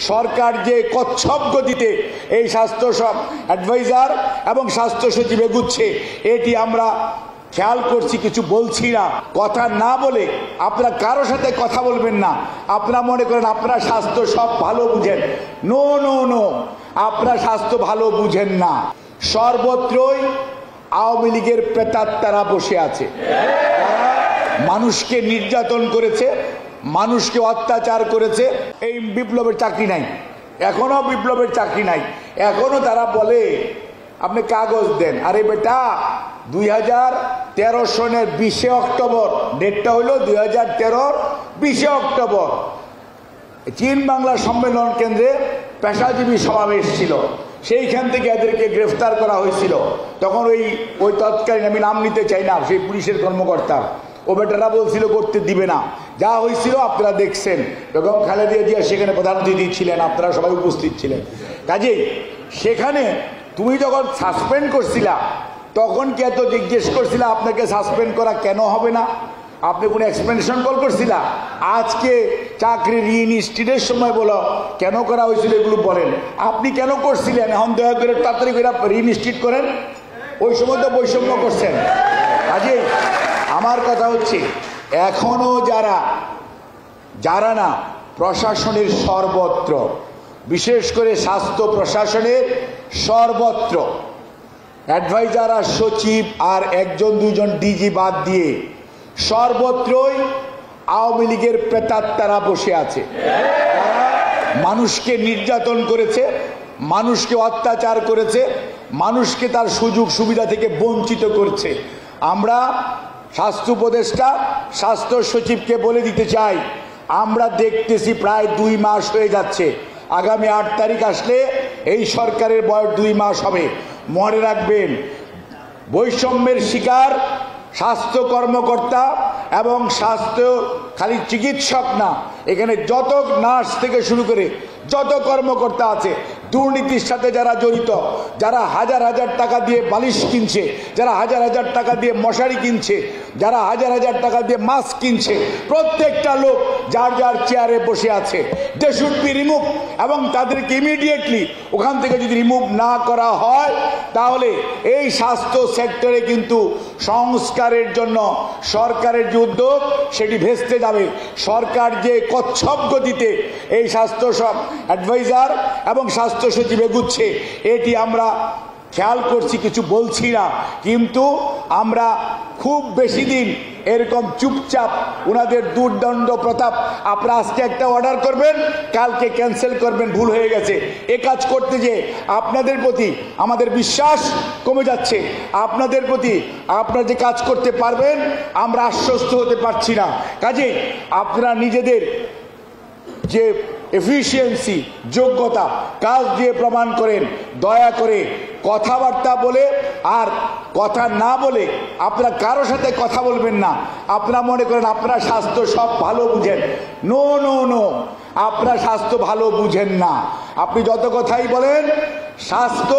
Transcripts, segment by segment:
সরকার যে কচ্ছপ গতিতে এই স্বাস্থ্য সব অ্যাডভাইজার এবং স্বাস্থ্য সচিব এগুচ্ছে, এটি আমরা খেয়াল করছি, কিছু বলছি না। কথা না বলে আপনারা কারোর সাথে কথা বলবেন না। আপনারা মনে করেন আপনারা স্বাস্থ্য সব ভালো বুঝেন। নো নো নো, আপনারা স্বাস্থ্য ভালো বুঝেন না। সর্বত্রই আওয়ামী লীগের প্রেতাত্মারা বসে আছে, মানুষকে নির্যাতন করেছে, মানুষকে অত্যাচার করেছে। এই বিপ্লবের চাকরি নাই, এখনো বিপ্লবের চাকরি নাই। এখনো তারা বলে আপনি কাগজ দেন। আরে বেটা, 2013 সনের 20 অক্টোবর, ডেটটা হইল 2013 20 অক্টোবর, চীন বাংলা সম্মেলন কেন্দ্রে পেশাজীবী সমাবেশ ছিল। সেইখান থেকে এদেরকে গ্রেফতার করা হয়েছিল। তখন ওই তৎকালীন, আমি নাম নিতে চাই না, সেই পুলিশের কর্মকর্তা, ও বেটারা বলছিল করতে দিবে না। যা হয়েছিল আপনারা দেখছেন। বেগম খালেদা জিয়া সেখানে প্রধান অতিথি ছিলেন, আপনারা সবাই উপস্থিত ছিলেন। কাজেই সেখানে তুমি যখন সাসপেন্ড করছিলা, তখন কি এত জিজ্ঞেস করছিলা আপনাকে সাসপেন্ড করা কেন হবে না? আপনি কোনো এক্সপ্লেনেশন কল করছিলা? আজকে চাকরি রিইনস্টিটের সময় বলো কেন করা হয়েছিল, এগুলো বলেন। আপনি কেন করছিলেন? এখন দয়া করে তাড়াতাড়ি করে রিইনস্টিট করেন। ওই সময় তো বৈষম্য করছেন। কাজেই আমার কথা হচ্ছে, এখনো যারা না প্রশাসনের সর্বত্র, বিশেষ করে স্বাস্থ্য প্রশাসনের সর্বত্র অ্যাডভাইজার আর সচিব আর 1-2জন ডিজি বাদ দিয়ে সর্বত্রই আওয়ামী লীগের প্রেতাত্মারা বসে আছে, মানুষকে নির্যাতন করেছে, মানুষকে অত্যাচার করেছে, মানুষকে তার সুযোগ সুবিধা থেকে বঞ্চিত করছে। আমরা স্বাস্থ্য উপদেষ্টা, স্বাস্থ্য সচিবকে বলে দিতে চাই, আমরা দেখতেছি প্রায় 2 মাস হয়ে যাচ্ছে। আগামী 8 তারিখ আসলে এই সরকারের বয়স 2 মাস হবে। মনে রাখবেন, বৈষম্যের শিকার স্বাস্থ্য কর্মকর্তা এবং স্বাস্থ্য, খালি চিকিৎসক না, এখানে যত নার্স থেকে শুরু করে যত কর্মকর্তা আছে, দুর্নীতির সাথে যারা জড়িত, যারা হাজার হাজার টাকা দিয়ে বালিশ কিনছে, যারা হাজার হাজার টাকা দিয়ে মশারি কিনছে, যারা হাজার হাজার টাকা দিয়ে মাস্ক কিনছে, প্রত্যেকটা লোক যার যার চেয়ারে বসে আছে। দে শুড বি রিমুভ, এবং তাদেরকে ইমিডিয়েটলি ওখান থেকে যদি রিমুভ না করা হয়, তাহলে এই স্বাস্থ্য সেক্টরে কিন্তু সংস্কারের জন্য সরকারের যে উদ্যোগ, সেটি ভেস্তে যাবে। সরকার যে কচ্ছপ গতিতে এই স্বাস্থ্য সব অ্যাডভাইজার এবং স্বাস্থ্য সচিব এগুচ্ছে, এটি আমরা খেয়াল করছি, কিছু বলছি না। কিন্তু আমরা খুব বেশি দিন এরকম চুপচাপ ওনাদের দুর্দণ্ড প্রতাপ, আপনারা আজকে একটা অর্ডার করবেন, কালকে ক্যান্সেল করবেন, ভুল হয়ে গেছে। এ কাজ করতে যে আপনাদের প্রতি আমাদের বিশ্বাস কমে যাচ্ছে। আপনাদের প্রতি আপনারা যে কাজ করতে পারবেন, আমরা আশ্বস্ত হতে পারছি না। কাজেই আপনারা নিজেদের যে এফিসিয়েন্সি, যোগ্যতা, কাজ দিয়ে প্রমাণ করেন। দয়া করে কথাবার্তা বলে আর কথা না বলে আপনারা কারোর সাথে কথা বলবেন না। আপনারা মনে করেন আপনারা স্বাস্থ্য সব ভালো বুঝেন। নো নো নো, আপনারা স্বাস্থ্য ভালো বুঝেন না। আপনি যত কথাই বলেন, স্বাস্থ্য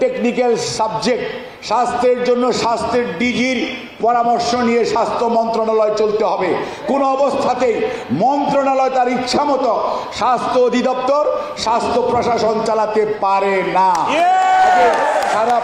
টেকনিক্যাল সাবজেক্ট। স্বাস্থ্যের জন্য স্বাস্থ্যের ডিজির পরামর্শ নিয়ে স্বাস্থ্য মন্ত্রণালয় চলতে হবে। কোনো অবস্থাতেই মন্ত্রণালয় তার ইচ্ছা মতো স্বাস্থ্য অধিদপ্তর, স্বাস্থ্য প্রশাসন চালাতে পারে না। সারা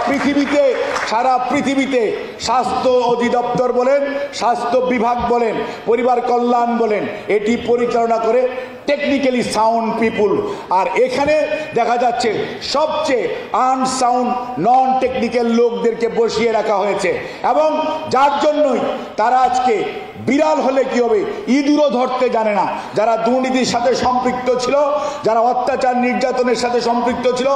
পৃথিবীতে স্বাস্থ্য অধিদপ্তর বলেন, স্বাস্থ্য বিভাগ বলেন, পরিবার কল্যাণ বলেন, এটি পরিচালনা করে টেকনিক্যালি সাউন্ড পিপুল। আর এখানে দেখা যাচ্ছে সবচেয়ে আনসাউন্ড, নন টেকনিক্যাল লোকদেরকে বসিয়ে রাখা হয়েছে, এবং যার জন্যই তারা আজকে বিড়াল হলে কি হবে, ইঁদুরও ধরতে জানে না। যারা দুর্নীতির সাথে সম্পৃক্ত ছিল, যারা অত্যাচার নির্যাতনের সাথে সম্পৃক্ত ছিল,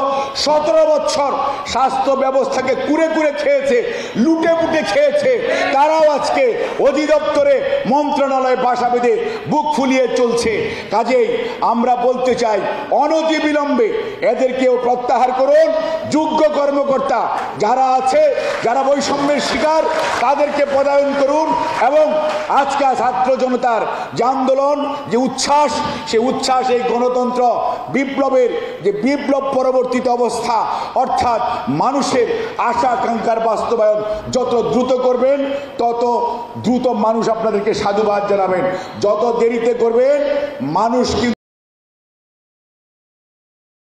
17 বছর স্বাস্থ্য ব্যবস্থাকে কুড়ে কুড়ে খেয়েছে, লুটে পুটে খেয়েছে, তারাও আজকে অধিদপ্তরে, মন্ত্রণালয়ে বাসা বেঁধে বুক ফুলিয়ে চলছে। কাজেই আমরা বলতে চাই, অনতিবিলম্বে এদেরকেও প্রত্যাহার করুন। যোগ্য কর্মকর্তা যারা আছে, যারা বৈষম্যের শিকার, তাদেরকে পদায়ন করুন। এবং আজকে ছাত্র জনতার যে আন্দোলন, যে উচ্ছ্বাস, সেই উচ্ছ্বাস, এই গণতন্ত্র বিপ্লবের যে বিপ্লব পরবর্তীতে অবস্থা, অর্থাৎ মানুষের আশা আকাঙ্ক্ষার বাস্তবায়ন যত দ্রুত করবেন, তত দ্রুত মানুষ আপনাদেরকে সাধুবাদ জানাবেন। যত দেরিতে করবেন, মানুষ কিন্তু